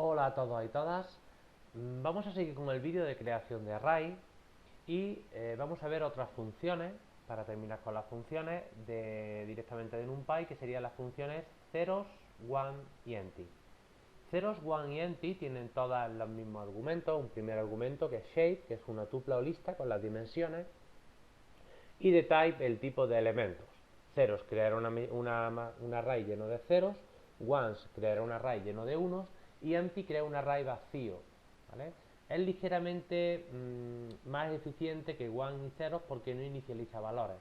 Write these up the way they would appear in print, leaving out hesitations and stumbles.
Hola a todos y todas. Vamos a seguir con el vídeo de creación de array y vamos a ver otras funciones para terminar con las funciones directamente de NumPy, que serían las funciones zeros, one y empty. Zeros, one y empty tienen todos los mismos argumentos. Un primer argumento que es shape, que es una tupla o lista con las dimensiones, y de type, el tipo de elementos. Ceros, crear un array lleno de ceros. Ones, crear un array lleno de unos. Y empty, crear un array vacío, ¿vale? Es ligeramente más eficiente que one y ceros porque no inicializa valores.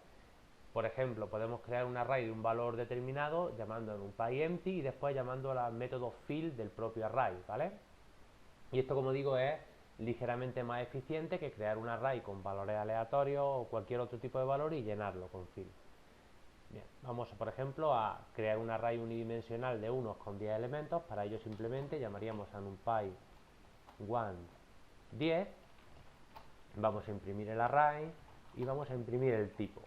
Por ejemplo, podemos crear un array de un valor determinado llamando en NumPy empty y después llamando al método fill del propio array, ¿vale? Y esto, como digo, es ligeramente más eficiente que crear un array con valores aleatorios o cualquier otro tipo de valor y llenarlo con fill. Bien, vamos por ejemplo a crear un array unidimensional de unos con 10 elementos. Para ello simplemente llamaríamos a NumPy one 10, vamos a imprimir el array y vamos a imprimir el tipo.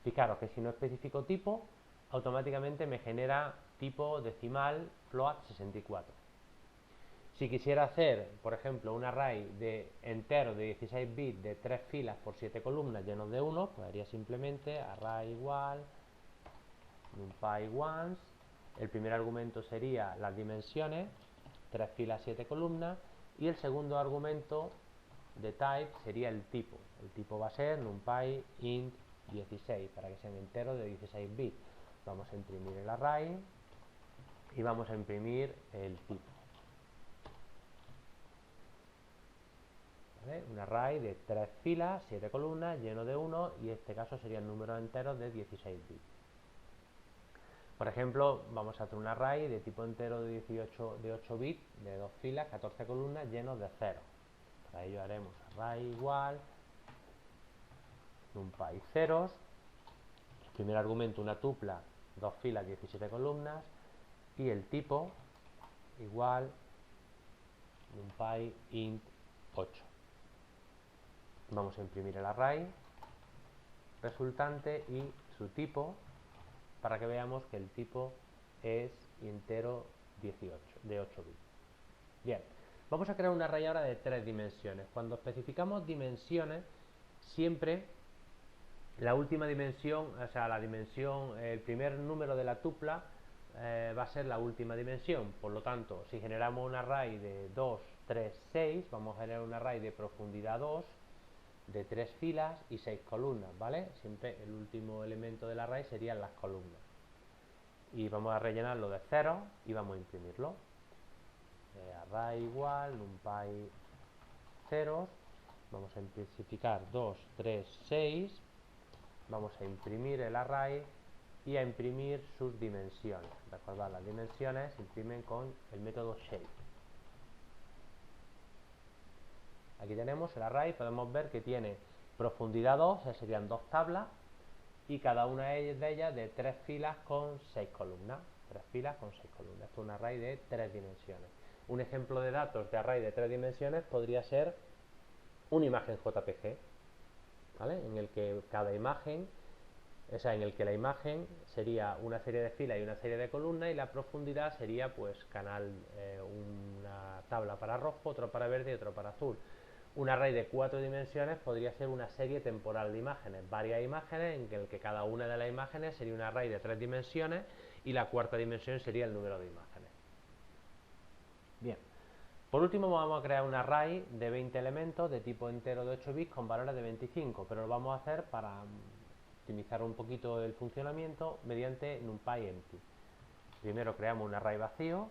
Fijaros que si no especifico tipo, automáticamente me genera tipo decimal float 64. Si quisiera hacer, por ejemplo, un array de entero de 16 bits de 3 filas por 7 columnas llenos de 1, pues haría simplemente array igual numpy ones. El primer argumento sería las dimensiones, 3 filas, 7 columnas, y el segundo argumento de type sería el tipo. El tipo va a ser numpy int 16 para que sean enteros de 16 bits. Vamos a imprimir el array y vamos a imprimir el tipo. ¿Vale? Un array de 3 filas, 7 columnas, lleno de 1, y en este caso serían números enteros de 16 bits. Por ejemplo, vamos a hacer un array de tipo entero de 8 bits, de 2 filas, 14 columnas, llenos de 0. Para ello haremos array igual numpy ceros, primer argumento una tupla, 2 filas, 17 columnas, y el tipo igual numpy int 8. Vamos a imprimir el array resultante y su tipo, para que veamos que el tipo es entero 18, de 8 bits. Bien, vamos a crear un array ahora de 3 dimensiones. Cuando especificamos dimensiones, siempre la última dimensión, o sea, la dimensión, el primer número de la tupla va a ser la última dimensión. Por lo tanto, si generamos un array de 2, 3, 6, vamos a generar un array de profundidad 2, de 3 filas y 6 columnas, ¿vale? Siempre el último elemento del array serían las columnas. Y vamos a rellenarlo de 0 y vamos a imprimirlo. Array igual numpy ceros, vamos a especificar 2, 3, 6, vamos a imprimir el array y a imprimir sus dimensiones. Recordad, las dimensiones se imprimen con el método shape. Aquí tenemos el array, podemos ver que tiene profundidad 2, serían 2 tablas, y cada una de ellas de 3 filas con 6 columnas. 3 filas con 6 columnas. Esto es un array de 3 dimensiones. Un ejemplo de datos de array de 3 dimensiones podría ser una imagen JPG, ¿vale? En el que cada imagen, o sea, en el que la imagen sería una serie de filas y una serie de columnas, y la profundidad sería pues canal, una tabla para rojo, otro para verde y otro para azul. Un array de 4 dimensiones podría ser una serie temporal de imágenes, varias imágenes, en el que cada una de las imágenes sería un array de 3 dimensiones y la cuarta dimensión sería el número de imágenes. Bien, por último vamos a crear un array de 20 elementos de tipo entero de 8 bits con valores de 25, pero lo vamos a hacer para optimizar un poquito el funcionamiento mediante numpy empty. Primero creamos un array vacío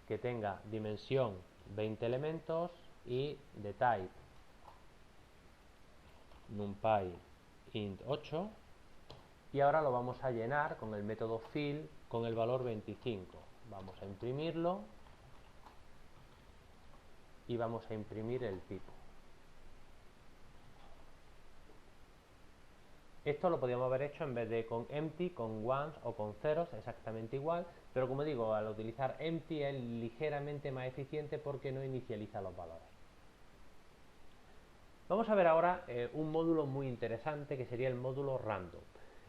que tenga dimensión 20 elementos y de type numpy int 8, y ahora lo vamos a llenar con el método fill con el valor 25. Vamos a imprimirlo y vamos a imprimir el tipo. Esto lo podríamos haber hecho en vez de con empty, con ones o con ceros, exactamente igual, pero como digo, al utilizar empty es ligeramente más eficiente porque no inicializa los valores. Vamos a ver ahora un módulo muy interesante que sería el módulo random.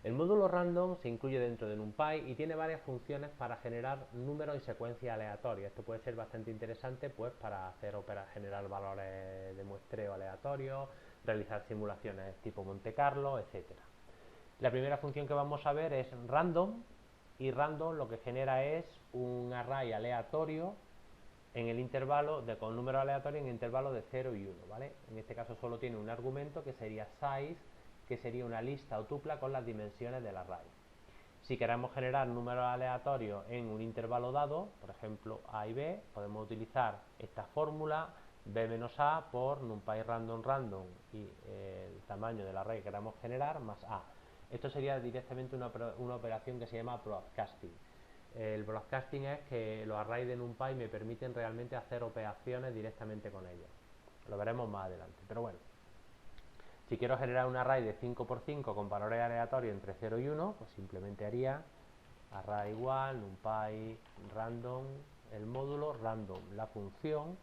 El módulo random se incluye dentro de NumPy y tiene varias funciones para generar números y secuencias aleatorias. Esto puede ser bastante interesante pues para generar valores de muestreo aleatorios, realizar simulaciones tipo Monte Carlo, etcétera. La primera función que vamos a ver es random, y random lo que genera es un array aleatorio en el intervalo con números aleatorios en el intervalo de 0 y 1, ¿vale? En este caso solo tiene un argumento que sería size, que sería una lista o tupla con las dimensiones del array. Si queremos generar números aleatorios en un intervalo dado, por ejemplo a y b, podemos utilizar esta fórmula b menos a por numpy random random y el tamaño del array que queramos generar más a. Esto sería directamente una operación que se llama broadcasting. El broadcasting es que los arrays de NumPy me permiten realmente hacer operaciones directamente con ellos. Lo veremos más adelante, pero bueno. Si quiero generar un array de 5×5 con valores aleatorios entre 0 y 1, pues simplemente haría array igual, NumPy random, el módulo, random, la función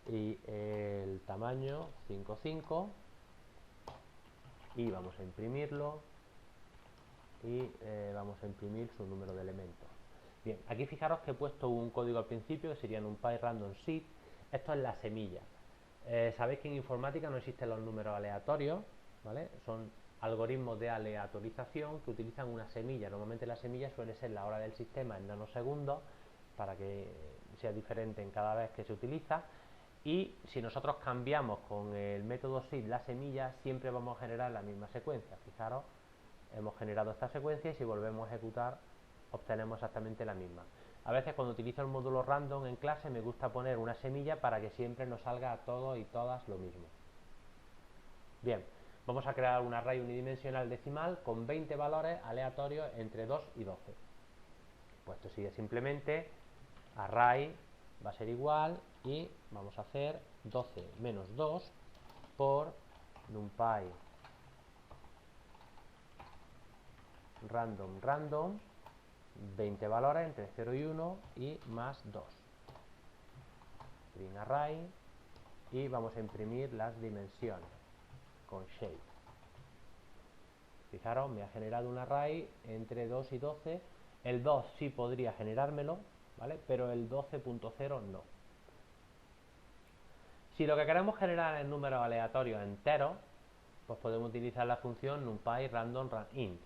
y el tamaño 5×5 y vamos a imprimirlo y vamos a imprimir su número de elementos. Bien, aquí fijaros que he puesto un código al principio que sería NumPy random seed. Esto es la semilla. Sabéis que en informática no existen los números aleatorios, ¿vale? Son algoritmos de aleatorización que utilizan una semilla. Normalmente la semilla suele ser la hora del sistema en nanosegundos para que sea diferente en cada vez que se utiliza. Y si nosotros cambiamos con el método seed la semilla, siempre vamos a generar la misma secuencia. Fijaros, hemos generado esta secuencia y si volvemos a ejecutar obtenemos exactamente la misma. A veces cuando utilizo el módulo random en clase me gusta poner una semilla para que siempre nos salga a todos y todas lo mismo. Bien, vamos a crear un array unidimensional decimal con 20 valores aleatorios entre 2 y 12. Pues esto sigue simplemente array va a ser igual y vamos a hacer 12 menos 2 por numpy random random 20 valores entre 0 y 1 y más 2 string array y vamos a imprimir las dimensiones con shape. Fijaros, me ha generado un array entre 2 y 12. El 2 sí podría generármelo, ¿vale? Pero el 12.0 no. Si lo que queremos generar es números aleatorios enteros, pues podemos utilizar la función numpy random ranint,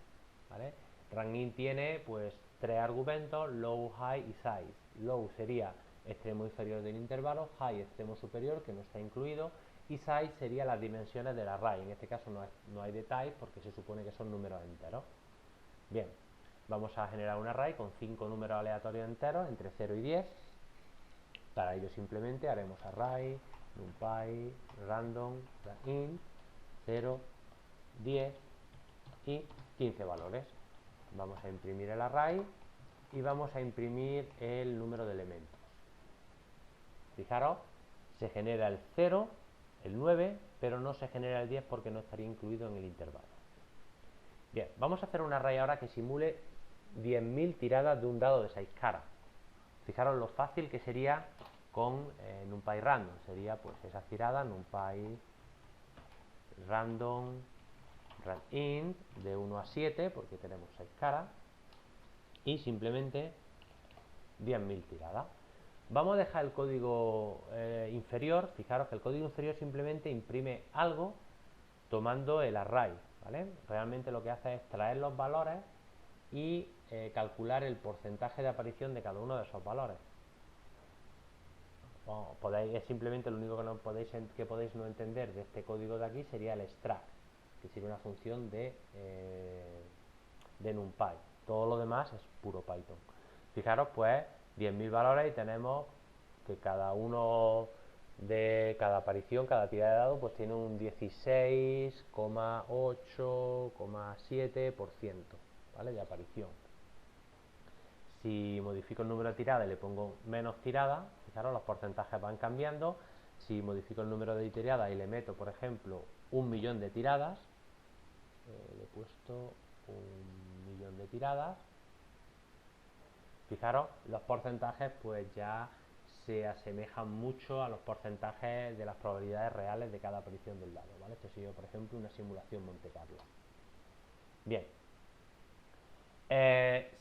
¿vale? Ranint tiene pues tres argumentos, low, high y size. Low sería extremo inferior del intervalo, high extremo superior que no está incluido y size sería las dimensiones del array. En este caso no hay detalles porque se supone que son números enteros. Bien, vamos a generar un array con 5 números aleatorios enteros entre 0 y 10. Para ello simplemente haremos array numpy random int 0, 10 y 15 valores. Vamos a imprimir el array y vamos a imprimir el número de elementos. Fijaros, se genera el 0, el 9, pero no se genera el 10 porque no estaría incluido en el intervalo. Bien, vamos a hacer un array ahora que simule 10.000 tiradas de un dado de 6 caras. Fijaros lo fácil que sería con numpy random. Sería pues esas tiradas numpy random int de 1 a 7 porque tenemos 6 caras y simplemente 10.000 tiradas. Vamos a dejar el código inferior. Fijaros que el código inferior simplemente imprime algo tomando el array, ¿vale? Realmente lo que hace es traer los valores y calcular el porcentaje de aparición de cada uno de esos valores. Es simplemente lo único que podéis no entender de este código de aquí sería el extract, que sería una función de NumPy. Todo lo demás es puro Python. Fijaros, pues 10.000 valores y tenemos que cada uno de cada aparición, cada tirada de dado, pues tiene un 16,8,7%, ¿vale? De aparición. Si modifico el número de tiradas y le pongo menos tiradas, fijaros, los porcentajes van cambiando. Si modifico el número de tiradas y le meto, por ejemplo, 1.000.000 de tiradas, le he puesto 1.000.000 de tiradas, fijaros, los porcentajes pues ya se asemejan mucho a los porcentajes de las probabilidades reales de cada aparición del dado, ¿vale? Esto sería, por ejemplo, una simulación Monte Carlo. Bien,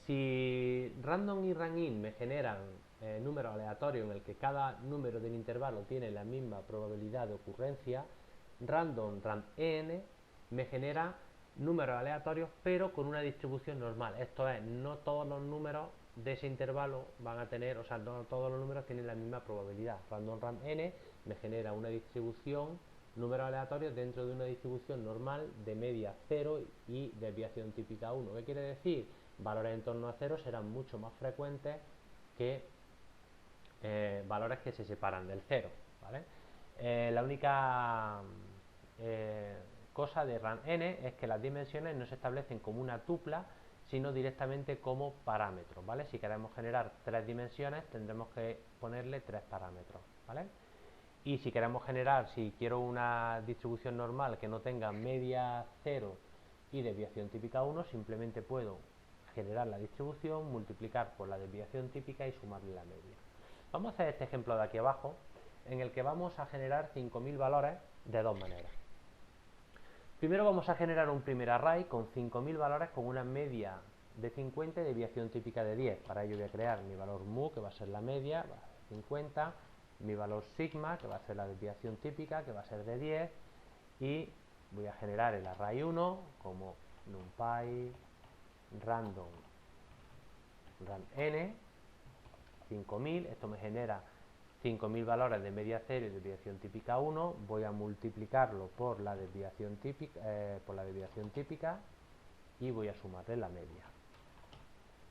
Si random y randin me generan números aleatorios en el que cada número del intervalo tiene la misma probabilidad de ocurrencia, random randn me genera números aleatorios pero con una distribución normal. Esto es, no todos los números de ese intervalo van a tener, o sea, no todos los números tienen la misma probabilidad. Random randn me genera una distribución, números aleatorios dentro de una distribución normal de media 0 y desviación típica 1. ¿Qué quiere decir? Valores en torno a 0 serán mucho más frecuentes que valores que se separan del 0, ¿vale? La única cosa de RANN es que las dimensiones no se establecen como una tupla, sino directamente como parámetros, ¿vale? Si queremos generar 3 dimensiones, tendremos que ponerle 3 parámetros, ¿vale? Y si queremos generar, si quiero una distribución normal que no tenga media 0 y desviación típica 1, simplemente puedo generar la distribución, multiplicar por la desviación típica y sumarle la media. Vamos a hacer este ejemplo de aquí abajo, en el que vamos a generar 5000 valores de dos maneras. Primero vamos a generar un primer array con 5000 valores con una media de 50 y desviación típica de 10. Para ello voy a crear mi valor mu, que va a ser la media, va a ser 50, mi valor sigma, que va a ser la desviación típica, que va a ser de 10, y voy a generar el array 1 como numpy random randn 5000. Esto me genera 5000 valores de media 0 y desviación típica 1. Voy a multiplicarlo por la desviación típica y voy a sumarle la media.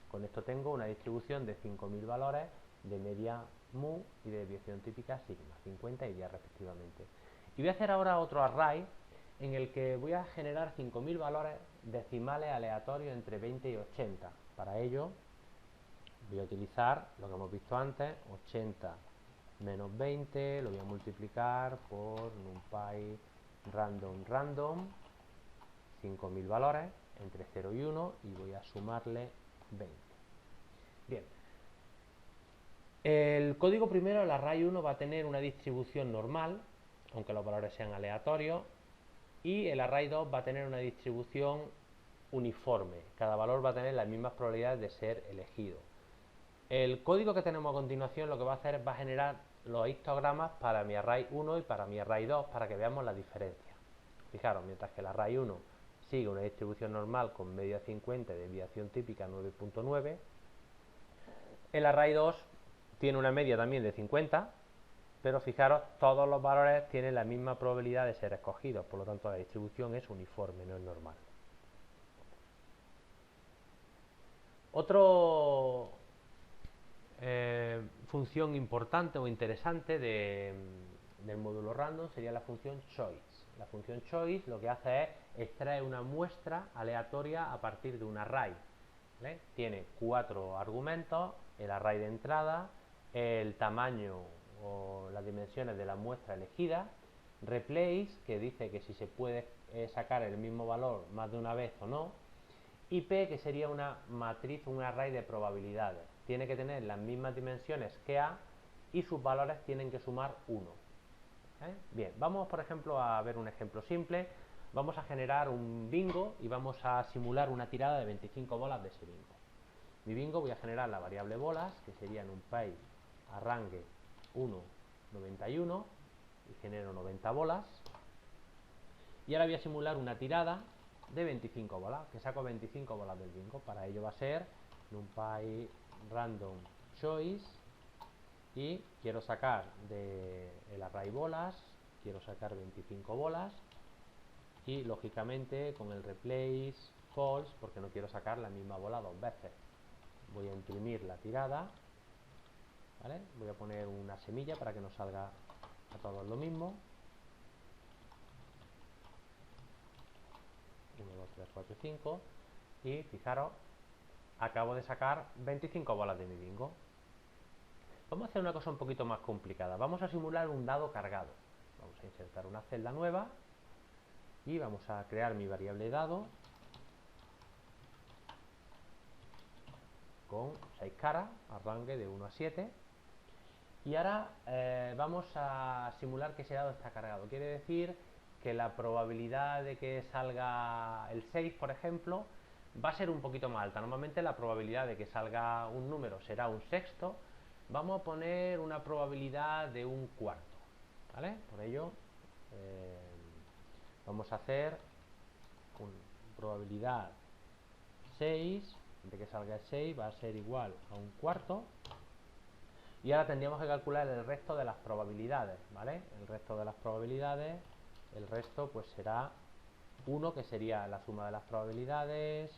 Con esto tengo una distribución de 5000 valores de media mu y de desviación típica sigma, 50 y 10 respectivamente. Y voy a hacer ahora otro array en el que voy a generar 5000 valores decimales aleatorios entre 20 y 80. Para ello voy a utilizar lo que hemos visto antes, 80 menos 20, lo voy a multiplicar por numpy random 5000 valores entre 0 y 1 y voy a sumarle 20. Bien, el código primero, el array 1, va a tener una distribución normal, aunque los valores sean aleatorios, y el array 2 va a tener una distribución uniforme, cada valor va a tener las mismas probabilidades de ser elegido. El código que tenemos a continuación lo que va a hacer es va a generar los histogramas para mi array 1 y para mi array 2 para que veamos la diferencia. Fijaros, mientras que el array 1 sigue una distribución normal con media 50 y desviación típica 9.9, el array 2 tiene una media también de 50, pero fijaros, todos los valores tienen la misma probabilidad de ser escogidos, por lo tanto la distribución es uniforme, no es normal. Otro función importante o interesante del módulo random sería la función choice. La función choice lo que hace es extraer una muestra aleatoria a partir de un array, ¿vale? Tiene 4 argumentos, el array de entrada, el tamaño o las dimensiones de la muestra elegida, replace, que dice que si se puede sacar el mismo valor más de una vez o no, y P, que sería una matriz, un array de probabilidades. Tiene que tener las mismas dimensiones que A y sus valores tienen que sumar 1. Bien, vamos por ejemplo a ver un ejemplo simple. Vamos a generar un bingo y vamos a simular una tirada de 25 bolas de ese bingo. Mi bingo voy a generar la variable bolas, que sería numpy arranque 1,91 y genero 90 bolas. Y ahora voy a simular una tirada de 25 bolas, que saco 25 bolas del bingo. Para ello va a ser numpy random choice y quiero sacar del array bolas, quiero sacar 25 bolas y lógicamente con el replace false, porque no quiero sacar la misma bola dos veces. Voy a imprimir la tirada, ¿vale? Voy a poner una semilla para que nos salga a todos lo mismo. 1, 2, 3, 4, 5 y fijaros, acabo de sacar 25 bolas de mi bingo. Vamos a hacer una cosa un poquito más complicada. Vamos a simular un dado cargado. Vamos a insertar una celda nueva y vamos a crear mi variable dado con 6 caras, arranque de 1 a 7. Y ahora vamos a simular que ese dado está cargado. Quiere decir que la probabilidad de que salga el 6, por ejemplo, va a ser un poquito más alta. Normalmente la probabilidad de que salga un número será un sexto. Vamos a poner una probabilidad de un cuarto, ¿vale? Por ello, vamos a hacer una probabilidad 6, de que salga el 6 va a ser igual a un cuarto. Y ahora tendríamos que calcular el resto de las probabilidades, ¿vale? El resto de las probabilidades, el resto pues será 1, que sería la suma de las probabilidades,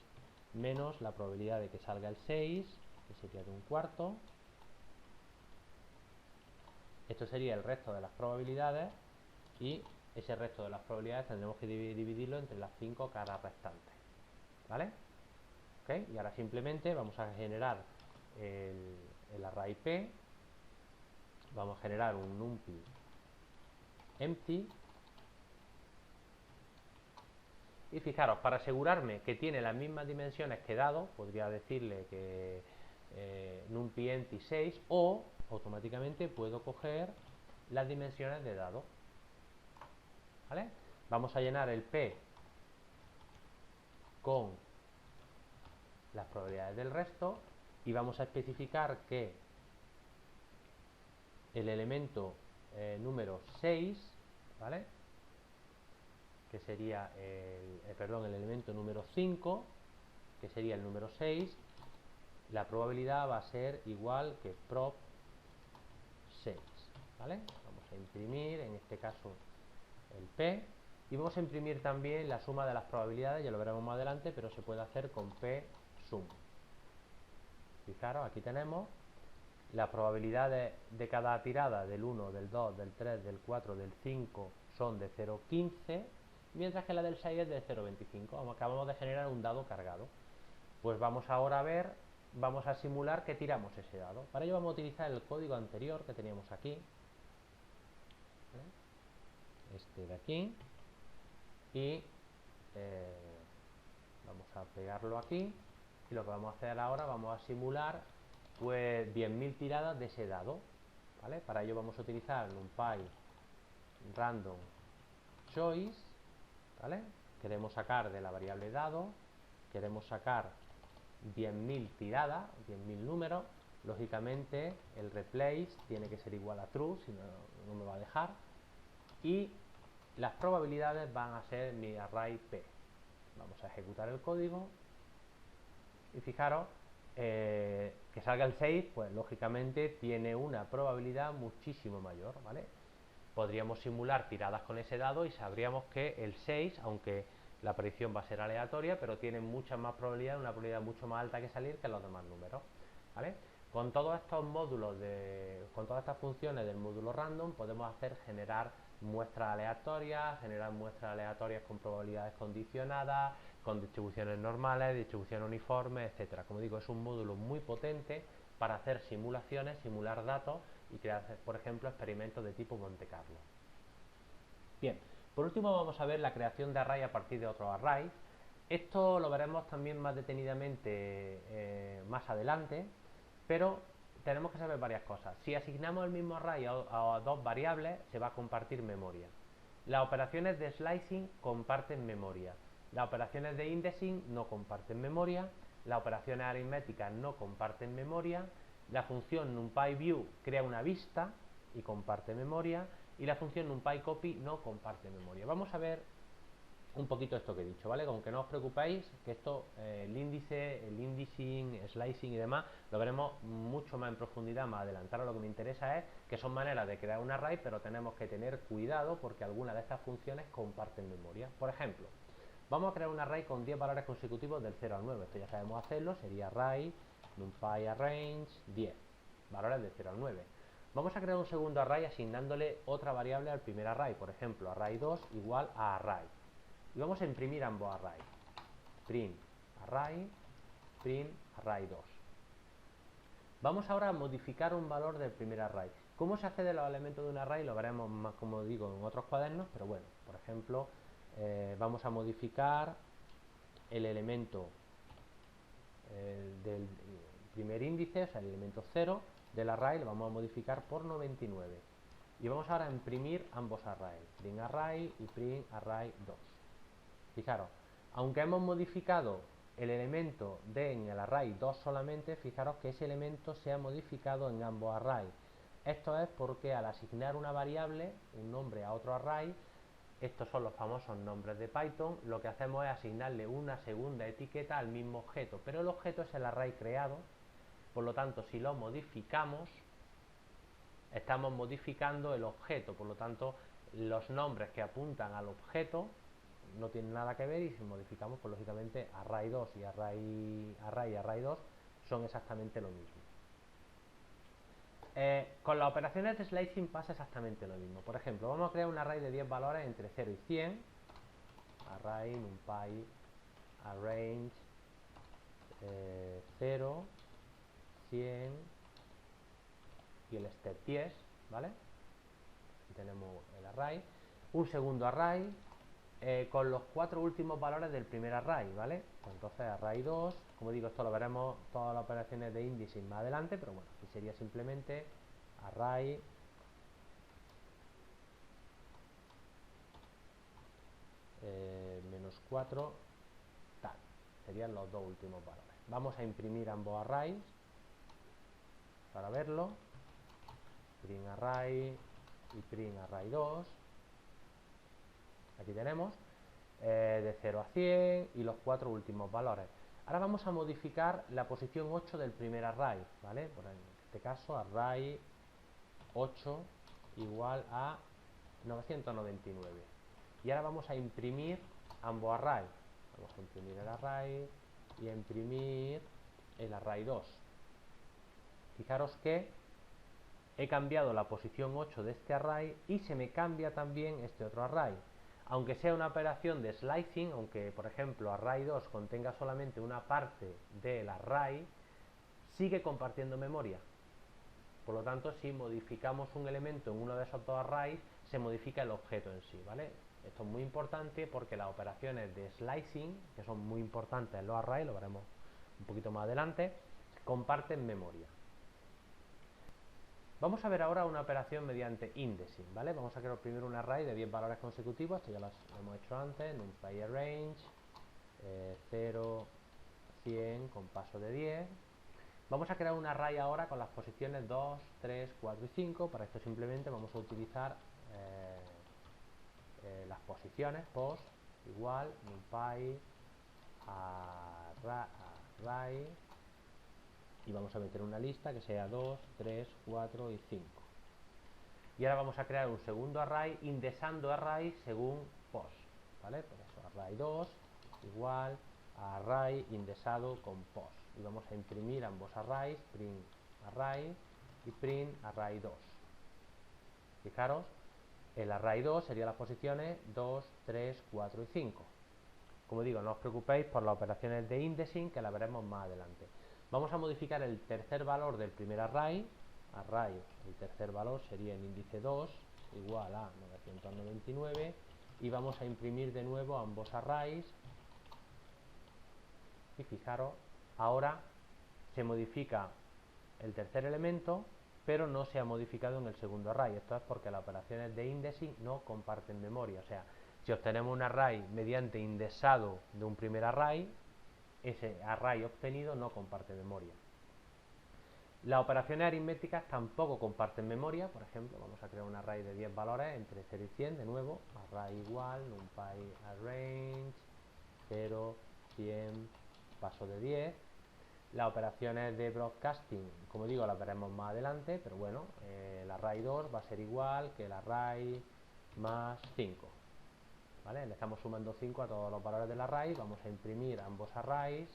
menos la probabilidad de que salga el 6, que sería de un cuarto. Esto sería el resto de las probabilidades y ese resto de las probabilidades tendremos que dividirlo entre las 5 caras restantes, ¿vale? ¿Okay? Y ahora simplemente vamos a generar el array P, vamos a generar un numpy empty. Y fijaros, para asegurarme que tiene las mismas dimensiones que dado, podría decirle que numpy empty 6, o automáticamente puedo coger las dimensiones de dado, ¿vale? Vamos a llenar el P con las probabilidades del resto y vamos a especificar que el elemento número 6, ¿vale? Que sería el elemento número 5, que sería el número 6, la probabilidad va a ser igual que prop 6, ¿vale? Vamos a imprimir, en este caso, el P, y vamos a imprimir también la suma de las probabilidades, ya lo veremos más adelante, pero se puede hacer con P sum. Fijaros, aquí tenemos las probabilidades de cada tirada del 1, del 2, del 3, del 4, del 5 son de 0,15, mientras que la del 6 es de 0,25. Acabamos de generar un dado cargado. Pues vamos ahora a ver, vamos a simular que tiramos ese dado. Para ello vamos a utilizar el código anterior que teníamos aquí, este de aquí, y vamos a pegarlo aquí, y lo que vamos a hacer ahora, vamos a simular pues 10.000 tiradas de ese dado, ¿vale? Para ello vamos a utilizar NumPy random choice, ¿vale? Queremos sacar de la variable dado, queremos sacar 10.000 tiradas, 10.000 números. Lógicamente el replace tiene que ser igual a true, si no, no me va a dejar, y las probabilidades van a ser mi array P. Vamos a ejecutar el código y fijaros que salga el 6, pues lógicamente tiene una probabilidad muchísimo mayor, ¿vale? Podríamos simular tiradas con ese dado y sabríamos que el 6, aunque la predicción va a ser aleatoria, pero tiene mucha más probabilidad, una probabilidad mucho más alta que salir que los demás números, ¿vale? Con todos estos módulos, con todas estas funciones del módulo random, podemos generar muestras aleatorias con probabilidades condicionadas, con distribuciones normales, distribuciones uniformes, etcétera. Como digo, es un módulo muy potente para hacer simulaciones, simular datos y crear, por ejemplo, experimentos de tipo Monte Carlo. Bien, por último vamos a ver la creación de array a partir de otros arrays. Esto lo veremos también más detenidamente más adelante, pero tenemos que saber varias cosas. Si asignamos el mismo array a dos variables, se va a compartir memoria. Las operaciones de slicing comparten memoria. Las operaciones de indexing no comparten memoria. Las operaciones aritméticas no comparten memoria. La función numpyView crea una vista y comparte memoria. Y la función numpyCopy no comparte memoria. Vamos a ver un poquito esto que he dicho, ¿vale? Aunque no os preocupéis, que esto, el índice, el indexing, slicing y demás, lo veremos mucho más en profundidad más adelante. Ahora lo que me interesa es que son maneras de crear un array, pero tenemos que tener cuidado porque algunas de estas funciones comparten memoria. Por ejemplo, vamos a crear un array con 10 valores consecutivos del 0 al 9. Esto ya sabemos hacerlo, sería array, numpy arrange, 10 valores del 0 al 9. Vamos a crear un segundo array asignándole otra variable al primer array, por ejemplo, array 2 igual a array. Y vamos a imprimir ambos arrays. Print array 2. Vamos ahora a modificar un valor del primer array. ¿Cómo se accede a los elementos de un array? Lo veremos más, como digo, en otros cuadernos, pero bueno, por ejemplo, vamos a modificar el elemento del primer índice, o sea, el elemento 0 del array, lo vamos a modificar por 99. Y vamos ahora a imprimir ambos arrays, print array y print array 2. Fijaros, aunque hemos modificado el elemento D en el array 2 solamente, fijaros que ese elemento se ha modificado en ambos arrays. Esto es porque al asignar una variable, un nombre a otro array, estos son los famosos nombres de Python, lo que hacemos es asignarle una segunda etiqueta al mismo objeto, pero el objeto es el array creado, por lo tanto si lo modificamos, estamos modificando el objeto, por lo tanto los nombres que apuntan al objeto no tienen nada que ver y si modificamos, pues lógicamente array2 y array2 son exactamente lo mismo. Con las operaciones de slicing pasa exactamente lo mismo. Por ejemplo, vamos a crear un array de 10 valores entre 0 y 100. Array, numpy, arrange, 0, 100 y el step 10, ¿vale? Aquí tenemos el array. Un segundo array con los 4 últimos valores del primer array, ¿vale? Pues entonces array 2, como digo, esto lo veremos todas las operaciones de indexing más adelante, pero bueno, aquí sería simplemente array menos 4 tal, serían los dos últimos valores. Vamos a imprimir ambos arrays para verlo, print array y print array 2, aquí tenemos de 0 a 100 y los 4 últimos valores. Ahora vamos a modificar la posición 8 del primer array, ¿vale? Por en este caso array 8 igual a 999. Y ahora vamos a imprimir ambos arrays. Vamos a imprimir el array y a imprimir el array 2. Fijaros que he cambiado la posición 8 de este array y se me cambia también este otro array. Aunque sea una operación de slicing, aunque por ejemplo array 2 contenga solamente una parte del array, sigue compartiendo memoria. Por lo tanto, si modificamos un elemento en uno de esos dos arrays, se modifica el objeto en sí, ¿vale? Esto es muy importante porque las operaciones de slicing, que son muy importantes en los arrays, lo veremos un poquito más adelante, comparten memoria. Vamos a ver ahora una operación mediante indexing, ¿vale? Vamos a crear primero un array de 10 valores consecutivos, esto ya lo hemos hecho antes, numpy arrange, 0, 100 con paso de 10. Vamos a crear un array ahora con las posiciones 2, 3, 4 y 5, para esto simplemente vamos a utilizar las posiciones, post, igual, numpy, array, y vamos a meter una lista que sea 2, 3, 4 y 5. Y ahora vamos a crear un segundo array indexando array según post, ¿vale? Por eso array 2 igual a array indexado con post. Y vamos a imprimir ambos arrays, print array y print array 2. Fijaros, el array 2 sería las posiciones 2, 3, 4 y 5. Como digo, no os preocupéis por las operaciones de indexing que las veremos más adelante. Vamos a modificar el tercer valor del primer array, el tercer valor sería el índice 2 igual a 999 y vamos a imprimir de nuevo ambos arrays y fijaros, ahora se modifica el tercer elemento pero no se ha modificado en el segundo array. Esto es porque las operaciones de indexing no comparten memoria, o sea, si obtenemos un array mediante indexado de un primer array, ese array obtenido no comparte memoria. Las operaciones aritméticas tampoco comparten memoria. Por ejemplo, vamos a crear un array de 10 valores entre 0 y 100, de nuevo, array igual, numpy arrange, 0, 100, paso de 10. Las operaciones de broadcasting, como digo, las veremos más adelante, pero bueno, el array 2 va a ser igual que el array más 5. ¿Vale? Le estamos sumando 5 a todos los valores del array, vamos a imprimir ambos arrays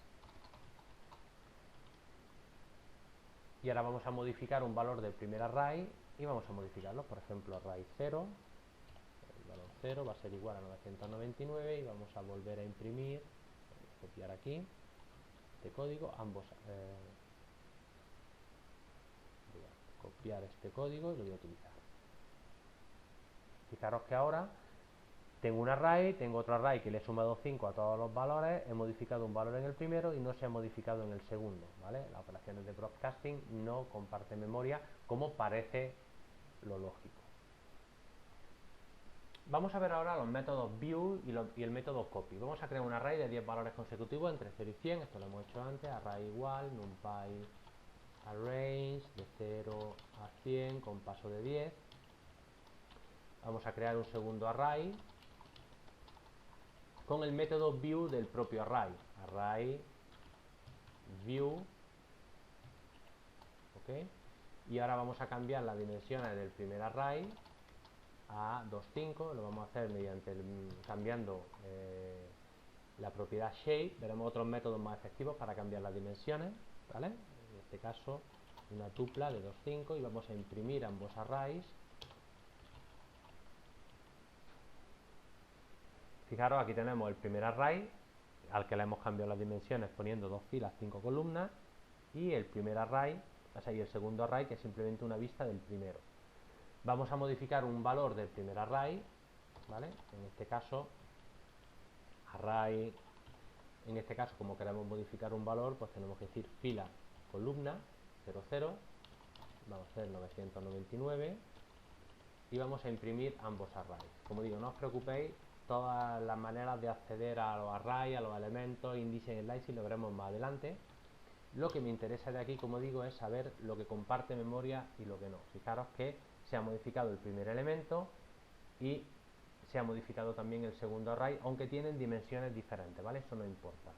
y ahora vamos a modificar un valor del primer array y vamos a modificarlo, por ejemplo array 0, el valor 0 va a ser igual a 999 y vamos a volver a imprimir, copiar aquí este código, voy a copiar este código y lo voy a utilizar. Fijaros que ahora tengo un array, tengo otro array que le he sumado 5 a todos los valores, he modificado un valor en el primero y no se ha modificado en el segundo, ¿vale? Las operaciones de broadcasting no comparten memoria como parece lo lógico. Vamos a ver ahora los métodos view y el método copy. Vamos a crear un array de 10 valores consecutivos entre 0 y 100. Esto lo hemos hecho antes. Array igual, numpy arrange de 0 a 100 con paso de 10. Vamos a crear un segundo array con el método view del propio array. Array view. ¿Ok? Y ahora vamos a cambiar las dimensiones del primer array a 2,5. Lo vamos a hacer mediante cambiando la propiedad shape. Veremos otros métodos más efectivos para cambiar las dimensiones, ¿vale? En este caso una tupla de 2,5 y vamos a imprimir ambos arrays. Fijaros, aquí tenemos el primer array al que le hemos cambiado las dimensiones poniendo 2 filas, 5 columnas, y el primer array, o sea, y el segundo array que es simplemente una vista del primero. Vamos a modificar un valor del primer array, ¿vale? En este caso, array, en este caso, como queremos modificar un valor, pues tenemos que decir fila, columna, 0, 0, vamos a hacer 999 y vamos a imprimir ambos arrays. Como digo, no os preocupéis, todas las maneras de acceder a los arrays, a los elementos, índices y slices lo veremos más adelante. Lo que me interesa de aquí, como digo, es saber lo que comparte memoria y lo que no. Fijaros que se ha modificado el primer elemento y se ha modificado también el segundo array, aunque tienen dimensiones diferentes, ¿vale? Eso no importa.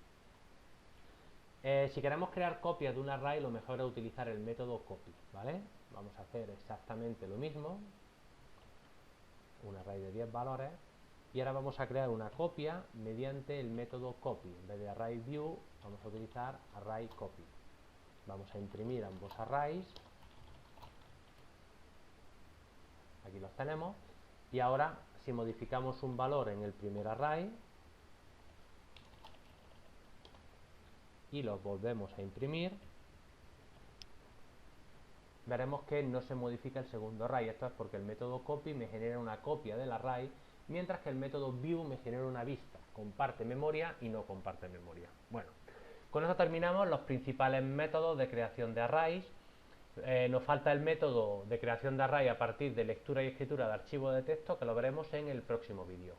Si queremos crear copias de un array, lo mejor es utilizar el método copy, ¿vale? Vamos a hacer exactamente lo mismo, un array de 10 valores, y ahora vamos a crear una copia mediante el método copy. En vez de array view, vamos a utilizar array copy. Vamos a imprimir ambos arrays, aquí los tenemos, y ahora si modificamos un valor en el primer array y los volvemos a imprimir, veremos que no se modifica el segundo array. Esto es porque el método copy me genera una copia del array, mientras que el método view me genera una vista, comparte memoria y no comparte memoria. Bueno, con esto terminamos los principales métodos de creación de arrays. Nos falta el método de creación de array a partir de lectura y escritura de archivos de texto, que lo veremos en el próximo vídeo.